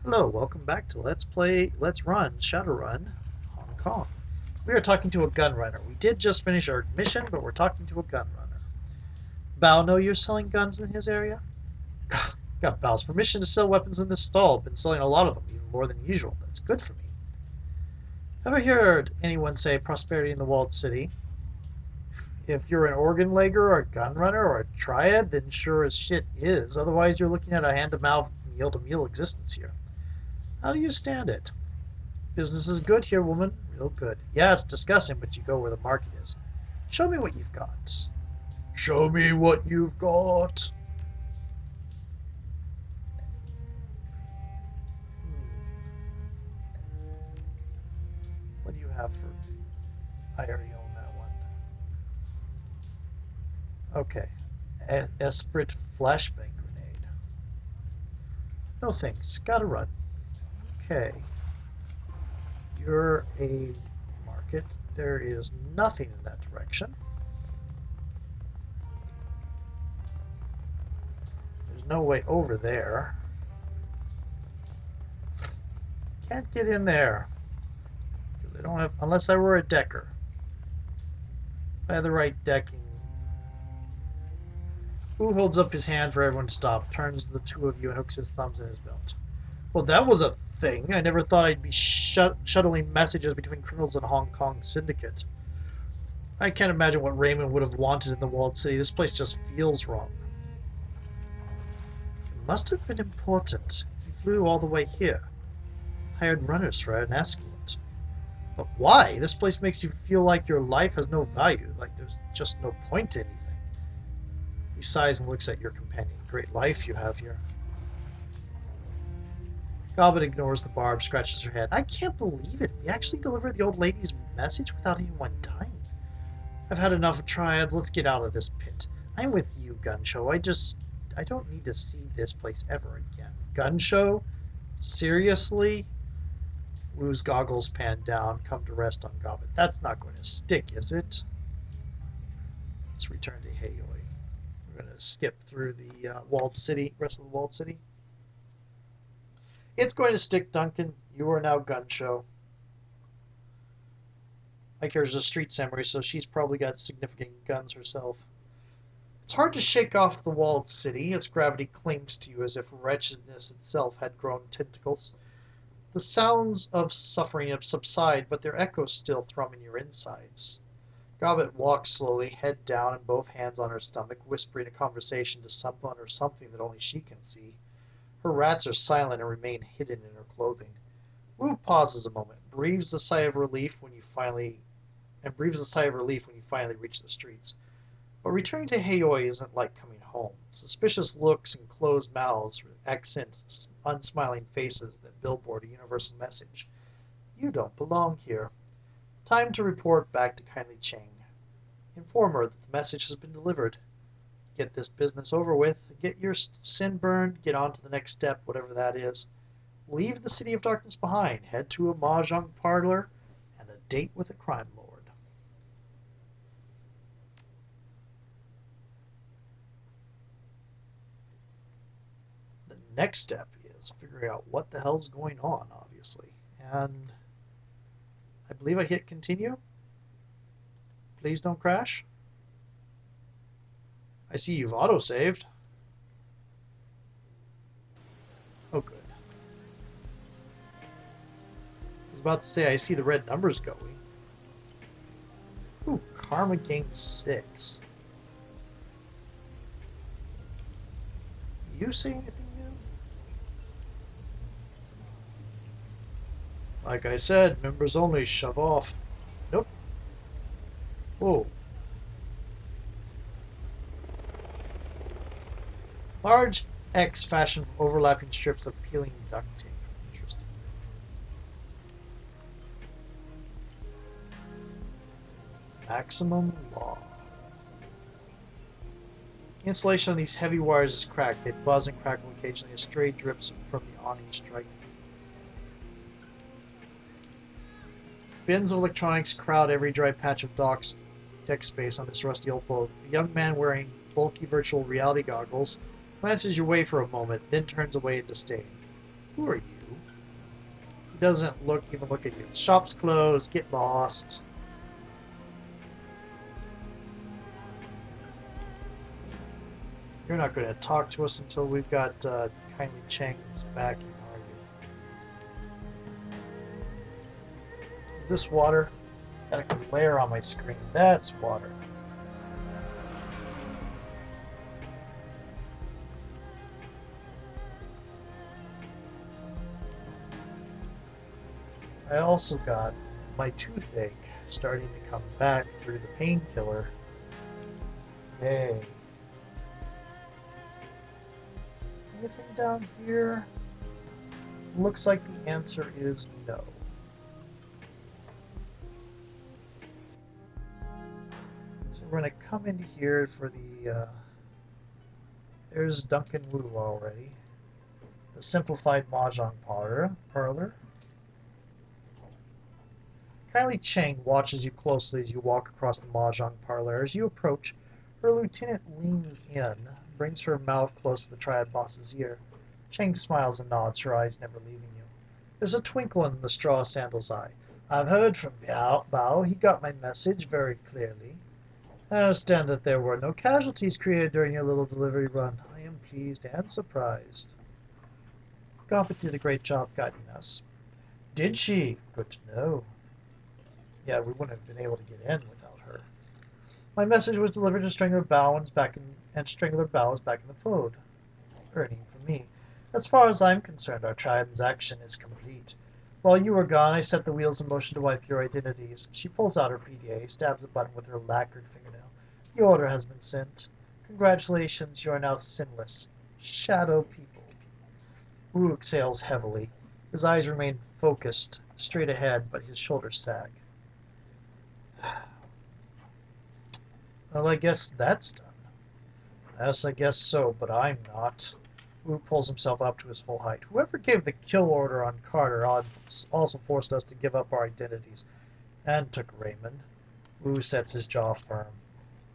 Hello, welcome back to Let's Run Shadowrun Hong Kong. We are talking to a gun runner. We did just finish our mission, but we're talking to a gun runner. Bao know you're selling guns in his area? Got Bao's permission to sell weapons in this stall. Been selling a lot of them, even more than usual. That's good for me. Ever heard anyone say prosperity in the walled city? If you're an organ legger or a gun runner or a triad, then sure as shit is. Otherwise, you're looking at a hand-to-mouth, meal-to-meal existence here. How do you stand it? Business is good here, woman. Real good. Yeah, it's disgusting, but you go where the market is. Show me what you've got. Show me what you've got. What do you have for... I already own that one. Okay. Esprit flashbang grenade. No thanks. Gotta run. Okay. You're a market. There is nothing in that direction. There's no way over there. Can't get in there. Because I don't have... Unless I were a decker. If I had the right decking... Who holds up his hand for everyone to stop, turns to the two of you, and hooks his thumbs in his belt? Well, that was a thing. I never thought I'd be shuttling messages between criminals and Hong Kong syndicate. I can't imagine what Raymond would have wanted in the walled city. This place just feels wrong. It must have been important. He flew all the way here. Hired runners for an escort. But why? This place makes you feel like your life has no value, like there's just no point to anything. He sighs and looks at your companion. Great life you have here. Gobbet ignores the barb, scratches her head. I can't believe it. We actually delivered the old lady's message without anyone dying. I've had enough of triads. Let's get out of this pit. I'm with you, Gun Show. I don't need to see this place ever again. Gun Show? Seriously? Wu's goggles pan down, come to rest on Gobbet. That's not going to stick, is it? Let's return to Hayoi. We're going to skip through the walled city, rest of the walled city. It's going to stick, Duncan. You are now Gun Show. Like her's a street samurai, so she's probably got significant guns herself. It's hard to shake off the walled city. Its gravity clings to you as if wretchedness itself had grown tentacles. The sounds of suffering have subsided, but their echoes still thrum in your insides. Gobbet walks slowly, head down and both hands on her stomach, whispering a conversation to someone or something that only she can see. Her rats are silent and remain hidden in her clothing. Wu pauses a moment, breathes a sigh of relief when you finally reach the streets. But returning to Hayoi isn't like coming home. Suspicious looks and closed mouths accent unsmiling faces that billboard a universal message. You don't belong here. Time to report back to Kindly Chang. Inform her that the message has been delivered. Get this business over with, get your sin burned, get on to the next step, whatever that is. Leave the City of Darkness behind, head to a mahjong parlor, and a date with a crime lord. The next step is figuring out what the hell's going on, obviously. And I believe I hit continue. Please don't crash. I see you've auto-saved. Oh, good. I was about to say, I see the red numbers going. Ooh, Karma gained 6. Do you see anything new? Like I said, members only, shove off. Nope. Whoa. Large X fashioned from overlapping strips of peeling duct tape. Interesting. Maximum law. The insulation on these heavy wires is cracked. They buzz and crackle occasionally as stray drips from the awning strike. Bins of electronics crowd every dry patch of deck space on this rusty old boat. A young man wearing bulky virtual reality goggles glances your way for a moment, then turns away in disdain. Who are you? Doesn't even look at you. Shop's closed. Get lost. You're not going to talk to us until we've got Kindly Chang's backing, are you? Is this water? Got a glare on my screen. That's water. I also got my toothache starting to come back through the painkiller. Yay. Anything down here? Looks like the answer is no. So we're going to come into here for the... there's Duncan Wu already. The simplified Mahjong parlor. Kindly Chang watches you closely as you walk across the Mahjong parlor. As you approach, her lieutenant leans in, brings her mouth close to the triad boss's ear. Chang smiles and nods, her eyes never leaving you. There's a twinkle in the straw sandal's eye. I've heard from Bao. He got my message very clearly. I understand that there were no casualties created during your little delivery run. I am pleased and surprised. Gobbet did a great job guiding us. Did she? Good to know. Yeah, we wouldn't have been able to get in without her. My message was delivered to Strangler Bao and Strangler Bao is back in the fold. Earning for me. As far as I'm concerned, our transaction is complete. While you were gone, I set the wheels in motion to wipe your identities. She pulls out her PDA, stabs a button with her lacquered fingernail. The order has been sent. Congratulations, you are now sinless. Shadow people. Wu exhales heavily. His eyes remain focused, straight ahead, but his shoulders sag. Well, I guess that's done. Yes, I guess so, but I'm not. Wu pulls himself up to his full height. Whoever gave the kill order on Carter also forced us to give up our identities, and took Raymond. Wu sets his jaw firm.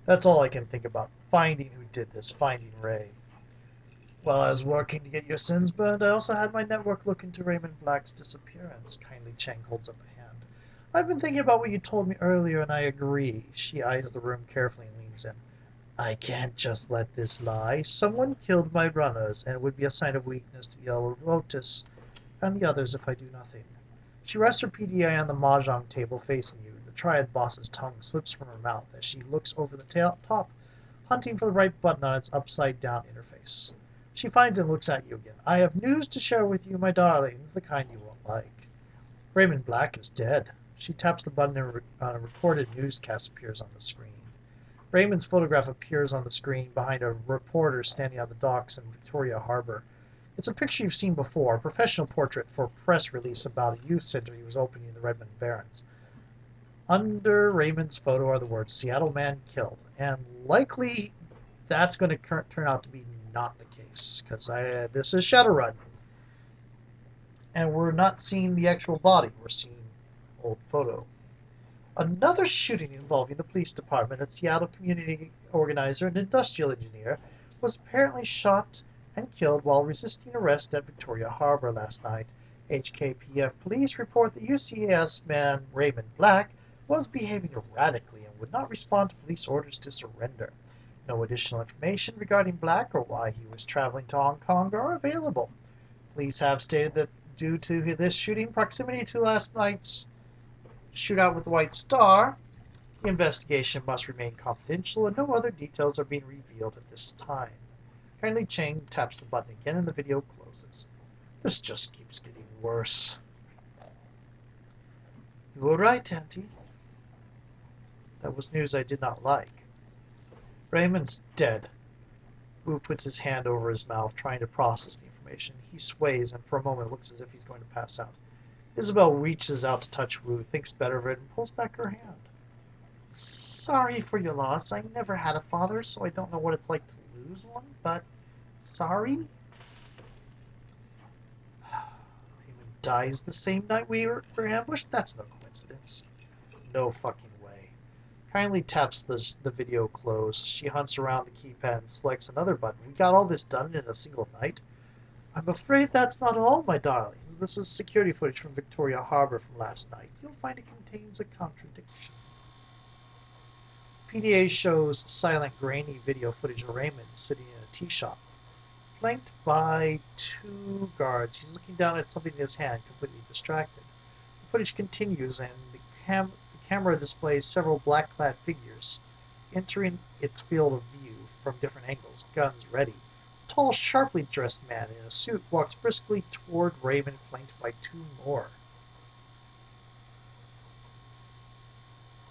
That's all I can think about. Finding who did this, finding Ray. While I was working to get your sins burned, I also had my network look into Raymond Black's disappearance. Kindly Chang holds up a hand. I've been thinking about what you told me earlier, and I agree. She eyes the room carefully and leans in. I can't just let this lie. Someone killed my runners, and it would be a sign of weakness to the Yellow Lotus and the others if I do nothing. She rests her PDA on the mahjong table facing you. The triad boss's tongue slips from her mouth as she looks over the top, hunting for the right button on its upside-down interface. She finds it and looks at you again. I have news to share with you, my darlings, the kind you won't like. Raymond Black is dead. She taps the button and a recorded newscast appears on the screen. Raymond's photograph appears on the screen behind a reporter standing on the docks in Victoria Harbor. It's a picture you've seen before, a professional portrait for a press release about a youth center he was opening in the Redmond Barrens. Under Raymond's photo are the words, Seattle man killed. And likely that's going to turn out to be not the case, because this is Shadowrun. And we're not seeing the actual body, we're seeing old photo. Another shooting involving the police department, a Seattle community organizer and industrial engineer, was apparently shot and killed while resisting arrest at Victoria Harbor last night. HKPF police report that UCAS man Raymond Black was behaving erratically and would not respond to police orders to surrender. No additional information regarding Black or why he was traveling to Hong Kong are available. Police have stated that due to this shooting proximity to last night's shootout with the White Star, the investigation must remain confidential and no other details are being revealed at this time. Kindly Chang taps the button again and the video closes. This just keeps getting worse. You were right, Auntie. That was news I did not like. Raymond's dead. Wu puts his hand over his mouth, trying to process the information. He sways and for a moment looks as if he's going to pass out. Isabel reaches out to touch Wu, thinks better of it, and pulls back her hand. Sorry for your loss. I never had a father, so I don't know what it's like to lose one, but sorry? Raymond dies the same night we were ambushed? That's no coincidence. No fucking way. Kindly taps the video close. She hunts around the keypad and selects another button. We got all this done in a single night? I'm afraid that's not all, my darlings. This is security footage from Victoria Harbor from last night. You'll find it contains a contradiction. PDA shows silent, grainy video footage of Raymond sitting in a tea shop, flanked by two guards. He's looking down at something in his hand, completely distracted. The footage continues, and the camera displays several black-clad figures entering its field of view from different angles, guns ready. A tall, sharply dressed man in a suit walks briskly toward Raymond, flanked by two more.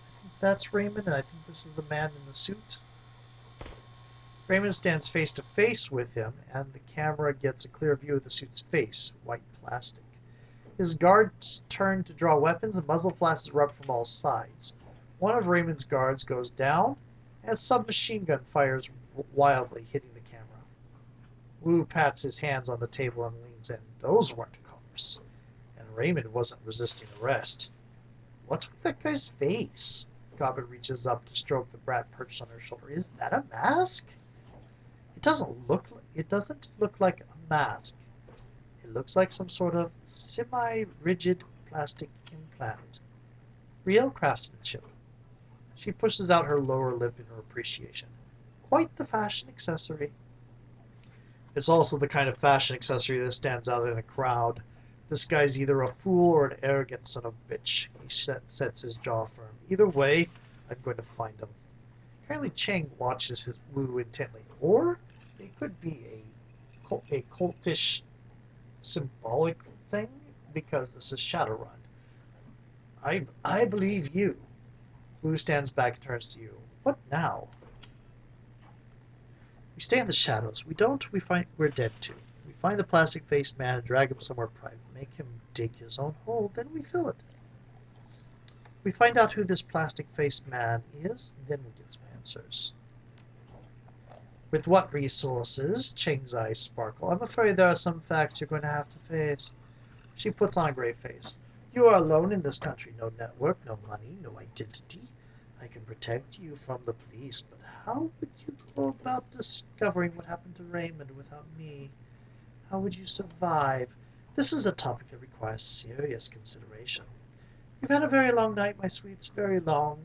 I think that's Raymond, and I think this is the man in the suit. Raymond stands face to face with him, and the camera gets a clear view of the suit's face, white plastic. His guards turn to draw weapons, and muzzle flashes erupt from all sides. One of Raymond's guards goes down, and a submachine gun fires wildly, hitting the camera. Wu pats his hands on the table and leans in. Those weren't cops, and Raymond wasn't resisting arrest. What's with that guy's face? Gobbin reaches up to stroke the brat perched on her shoulder. Is that a mask? It doesn't look like a mask. It looks like some sort of semi-rigid plastic implant. Real craftsmanship. She pushes out her lower lip in her appreciation. Quite the fashion accessory. It's also the kind of fashion accessory that stands out in a crowd. This guy's either a fool or an arrogant son of a bitch. He sets his jaw firm. Either way, I'm going to find him. Apparently Chang watches his Wu intently. Or it could be a cultish symbolic thing, because this is Shadowrun. I believe you. Wu stands back and turns to you. What now? We stay in the shadows. We're dead too. We find the plastic-faced man and drag him somewhere private. Make him dig his own hole, then we fill it. We find out who this plastic-faced man is, then we get some answers. With what resources? Cheng's eyes sparkle. I'm afraid there are some facts you're going to have to face. She puts on a grave face. You are alone in this country. No network, no money, no identity. I can protect you from the police, but how would you go about discovering what happened to Raymond without me? How would you survive? This is a topic that requires serious consideration. You've had a very long night, my sweets, very long.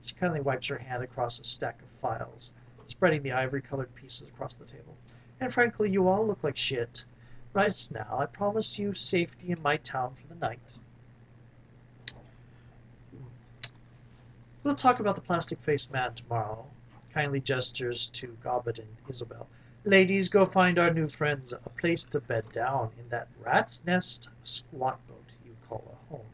She kindly wipes her hand across a stack of files, spreading the ivory-colored pieces across the table. And frankly, you all look like shit. Right now, I promise you safety in my town for the night. We'll talk about the plastic-faced man tomorrow. Kindly gestures to Gobbet and Isabel. Ladies, go find our new friends a place to bed down in that rat's nest squat boat you call a home.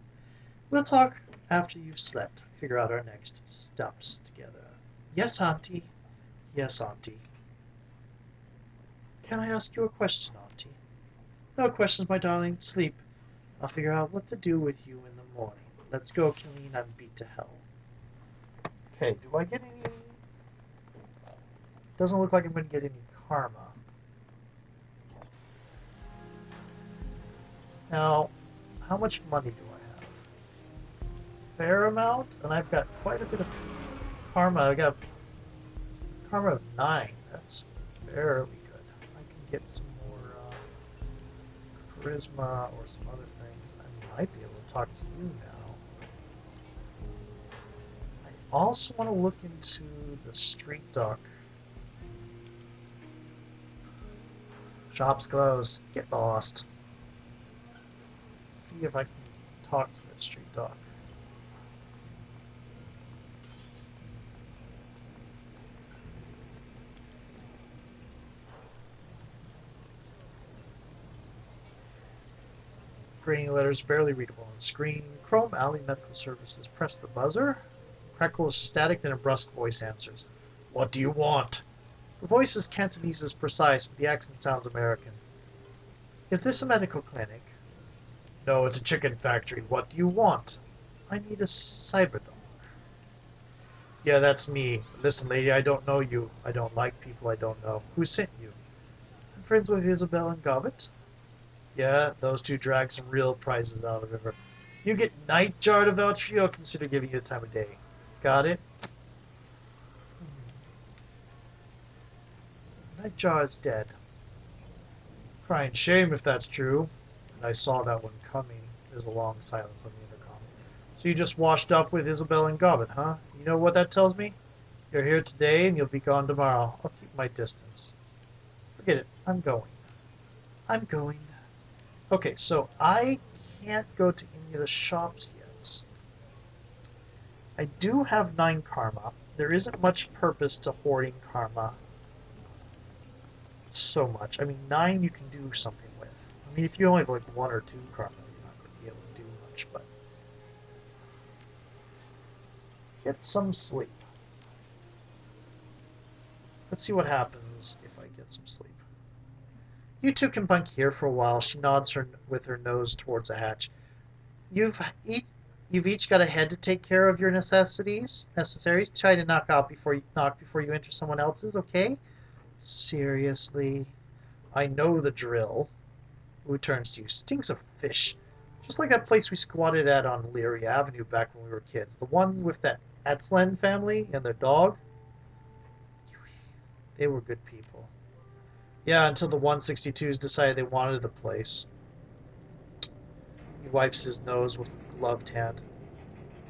We'll talk after you've slept, figure out our next steps together. Yes, Auntie. Yes, Auntie. Can I ask you a question, Auntie? No questions, my darling. Sleep. I'll figure out what to do with you in the morning. Let's go, Killian, and beat to hell. Okay, do I get any... Doesn't look like I'm going to get any karma. Now, how much money do I have? Fair amount, and I've got quite a bit of karma. I got karma of 9. That's fairly good. I can get some more charisma or some other things. I might be able to talk to you now. I also want to look into the street dock. Shop's closed. Get lost. See if I can talk to the street dock. Grainy letters barely readable on the screen. Chrome Alley Medical Services. Press the buzzer. Crackle is static, then a brusque voice answers. What do you want? The voice is Cantonese is precise, but the accent sounds American. Is this a medical clinic? No, it's a chicken factory. What do you want? I need a cyberdog. Yeah, that's me. Listen, lady, I don't know you. I don't like people I don't know. Who sent you? I'm friends with Isabel and Gobbet. Yeah, those two drag some real prizes out of the river. You get Nightjar to vouch for you, I'll consider giving you the time of day. Got it? Nightjar is dead. Crying shame if that's true. And I saw that one coming. There's a long silence on the intercom. So you just washed up with Isabel and Gobbin, huh? You know what that tells me? You're here today and you'll be gone tomorrow. I'll keep my distance. Forget it. I'm going. I'm going. Okay, so I can't go to any of the shops yet. I do have 9 karma. There isn't much purpose to hoarding karma so much. I mean, 9 you can do something with. I mean, if you only have like 1 or 2 karma, you're not going to be able to do much, but get some sleep. Let's see what happens if I get some sleep. You two can bunk here for a while. She nods with her nose towards a hatch. You've each got a head to take care of your necessaries. Try to knock before you enter someone else's, okay? Seriously. I know the drill. Who turns to you? Stinks of fish. Just like that place we squatted at on Leary Avenue back when we were kids. The one with that Atzlen family and their dog. They were good people. Yeah, until the 162s decided they wanted the place. He wipes his nose with a gloved hand.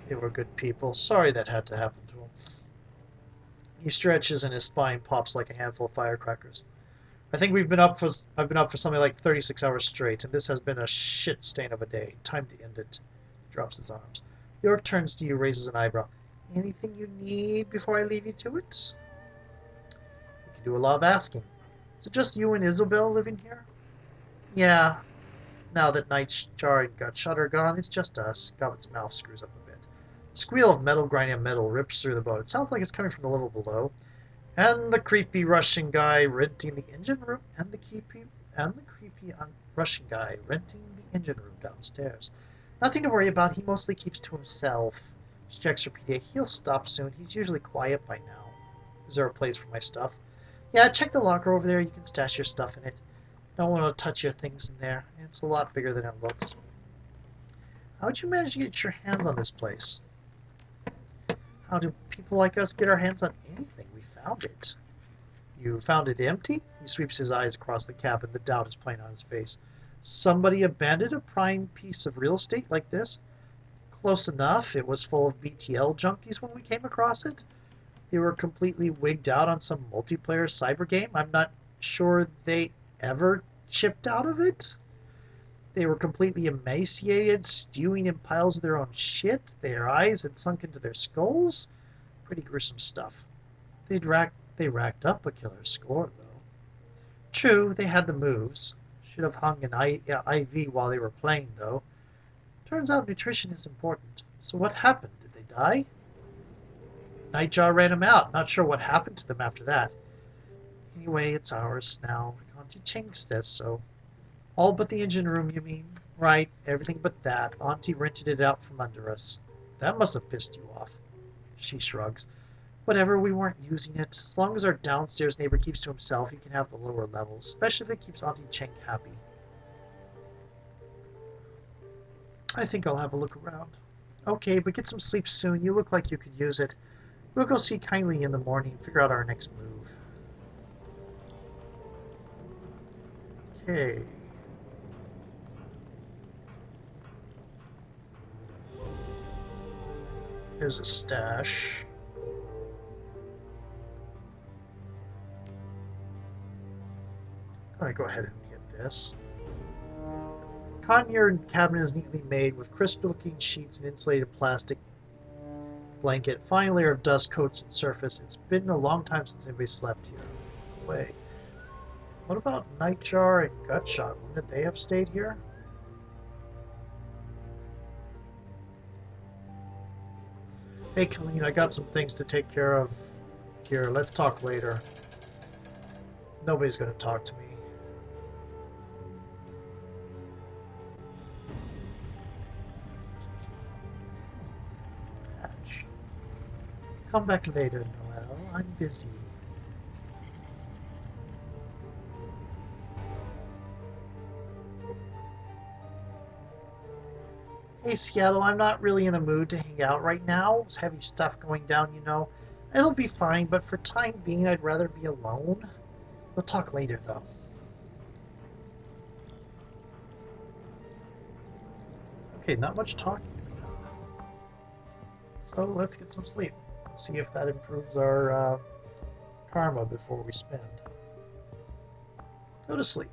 They were good people. Sorry that had to happen to him. He stretches and his spine pops like a handful of firecrackers. I think I've been up for something like 36 hours straight, and this has been a shit stain of a day. Time to end it. He drops his arms. York turns to you, raises an eyebrow. Anything you need before I leave you to it? You can do a lot of asking. Is it just you and Isabel living here? Yeah. Now that Nightjar and Gutshot are gone, it's just us. Gobbet's mouth screws up a bit. The squeal of metal grinding metal rips through the boat. It sounds like it's coming from the level below. And the creepy Russian guy renting the engine room, Russian guy renting the engine room downstairs. Nothing to worry about. He mostly keeps to himself. She checks her PDA. He'll stop soon. He's usually quiet by now. Is there a place for my stuff? Yeah, check the locker over there. You can stash your stuff in it. No one will touch your things in there. It's a lot bigger than it looks. How'd you manage to get your hands on this place? How do people like us get our hands on anything? We found it. You found it empty? He sweeps his eyes across the cabin. The doubt is plain on his face. Somebody abandoned a prime piece of real estate like this? Close enough. It was full of BTL junkies when we came across it. They were completely wigged out on some multiplayer cyber game. I'm not sure they ever chipped out of it. They were completely emaciated, stewing in piles of their own shit. Their eyes had sunk into their skulls. Pretty gruesome stuff. They racked up a killer score, though. True, they had the moves. Should have hung an IV while they were playing, though. Turns out nutrition is important. So what happened? Did they die? Nightjar ran them out. Not sure what happened to them after that. Anyway, it's ours now. Auntie Cheng says so. All but the engine room, you mean? Right, everything but that. Auntie rented it out from under us. That must have pissed you off. She shrugs. Whatever, we weren't using it. As long as our downstairs neighbor keeps to himself, he can have the lower levels, especially if it keeps Auntie Cheng happy. I think I'll have a look around. Okay, but get some sleep soon. You look like you could use it. We'll go see Kindly in the morning and figure out our next move. Okay. Here's a stash. I'm going to go ahead and get this. Conyard cabinet is neatly made with crisp-looking sheets and insulated plastic blanket. Fine layer of dust coats its surface. It's been a long time since anybody slept here. Wait. What about Nightjar and Gutshot? Wouldn't they have stayed here? Hey, Killian, I got some things to take care of here. Let's talk later. Nobody's going to talk to me. Patch. Come back later, Noel. I'm busy. Hey, Seattle, I'm not really in the mood to hang out right now. There's heavy stuff going down, you know. It'll be fine, but for time being, I'd rather be alone. We'll talk later, though. Okay, not much talking to be done. So let's get some sleep. See if that improves our karma before we spend. Go to sleep.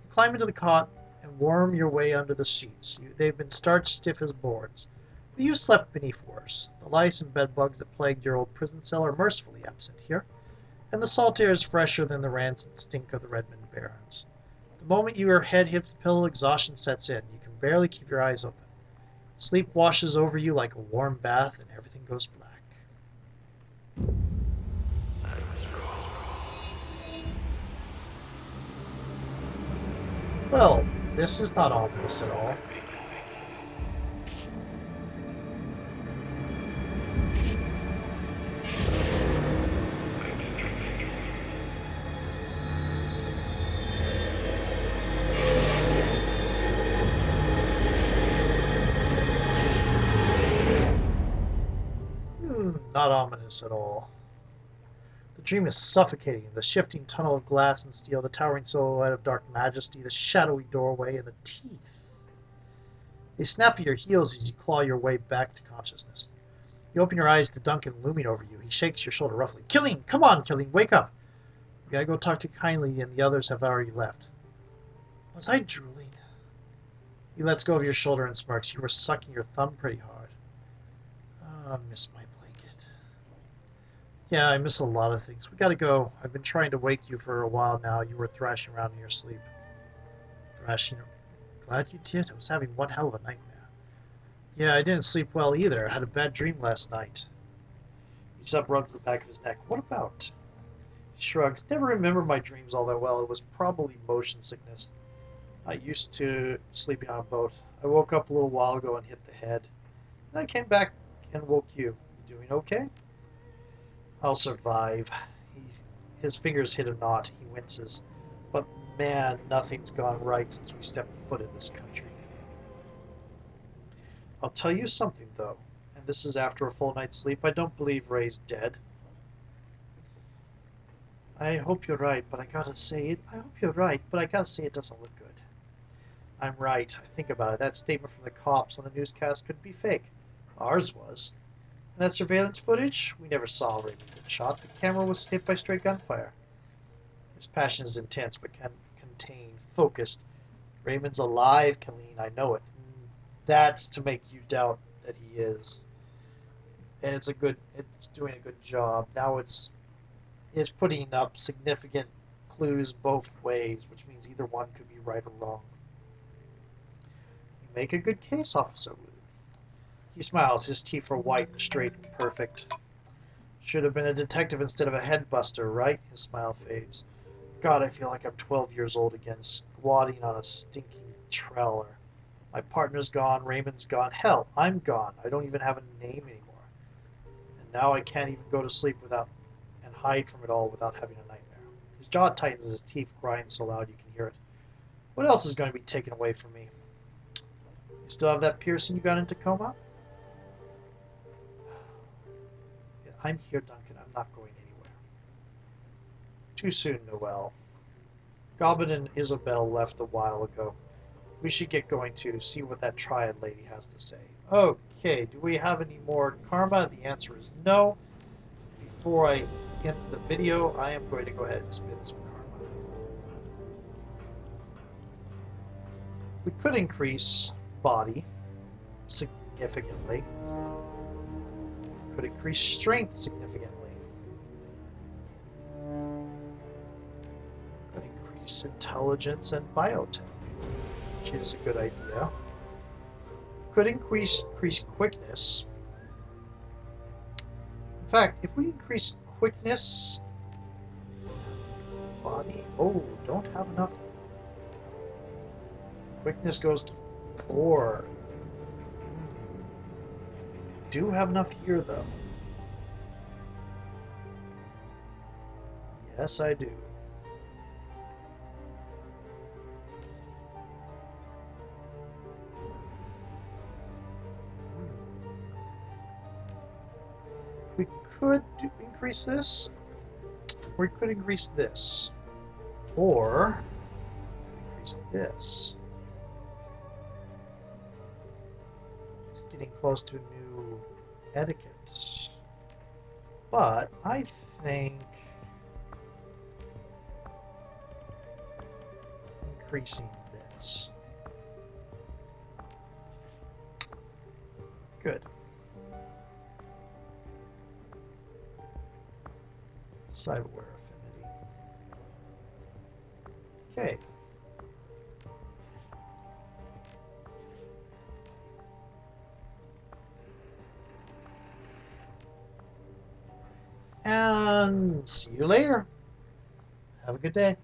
You climb into the cot and worm your way under the sheets. They've been starched stiff as boards. But you've slept beneath worse. The lice and bedbugs that plagued your old prison cell are mercifully absent here, and the salt air is fresher than the rancid stink of the Redmond Barrens. The moment your head hits the pillow, exhaustion sets in. You can barely keep your eyes open. Sleep washes over you like a warm bath, and everything goes black. Well, this is not ominous at all. Not ominous at all. The dream is suffocating. The shifting tunnel of glass and steel, the towering silhouette of dark majesty, the shadowy doorway, and the teeth. They snap at your heels as you claw your way back to consciousness. You open your eyes to Duncan looming over you. He shakes your shoulder roughly. Killian, come on, Killian, wake up. You gotta go talk to Kindly, and the others have already left. Was I drooling? He lets go of your shoulder and smirks. You were sucking your thumb pretty hard. I miss my blanket. Yeah, I miss a lot of things. We gotta go. I've been trying to wake you for a while now. You were thrashing around in your sleep. Thrashing? Glad you did. I was having one hell of a nightmare. Yeah, I didn't sleep well either. I had a bad dream last night. He just rubs the back of his neck. What about? He shrugs. Never remember my dreams all that well. It was probably motion sickness. I used to sleeping on a boat. I woke up a little while ago and hit the head. And I came back and woke you. You doing okay? I'll survive. His fingers hit a knot. He winces. But man, nothing's gone right since we stepped foot in this country. I'll tell you something, though, and this is after a full night's sleep. I don't believe Ray's dead. I hope you're right, but I gotta say it. I hope you're right, but I gotta say it doesn't look good. I'm right. I think about it. That statement from the cops on the newscast could be fake. Ours was. And that surveillance footage? We never saw Raymond get shot. The camera was hit by straight gunfire. His passion is intense, but contained, focused. Raymond's alive, Killian. I know it. That's to make you doubt that he is. And it's doing a good job. Now it's putting up significant clues both ways, which means either one could be right or wrong. You make a good case, Officer Wu. He smiles. His teeth are white and straight and perfect. Should have been a detective instead of a headbuster, right? His smile fades. God, I feel like I'm 12 years old again, squatting on a stinking trailer. My partner's gone, Raymond's gone, hell, I'm gone. I don't even have a name anymore. And now I can't even go to sleep and hide from it all without having a nightmare. His jaw tightens, his teeth grind so loud you can hear it. What else is going to be taken away from me? You still have that piercing you got in Tacoma? I'm here, Duncan. I'm not going anywhere. Too soon, Noel. Goblin and Isabel left a while ago. We should get going to see what that triad lady has to say. Okay, do we have any more karma? The answer is no. Before I end the video, I am going to go ahead and spend some karma. We could increase body significantly. Could increase strength significantly. Could increase intelligence and biotech, which is a good idea. Could increase quickness. In fact, if we increase quickness, body, don't have enough. Quickness goes to 4. Do have enough here, though. Yes, I do. We could increase this, or we could increase this, or increase this. getting close to new etiquette. But I think increasing this. Good. Cyberware affinity. Okay. And see you later. Have a good day.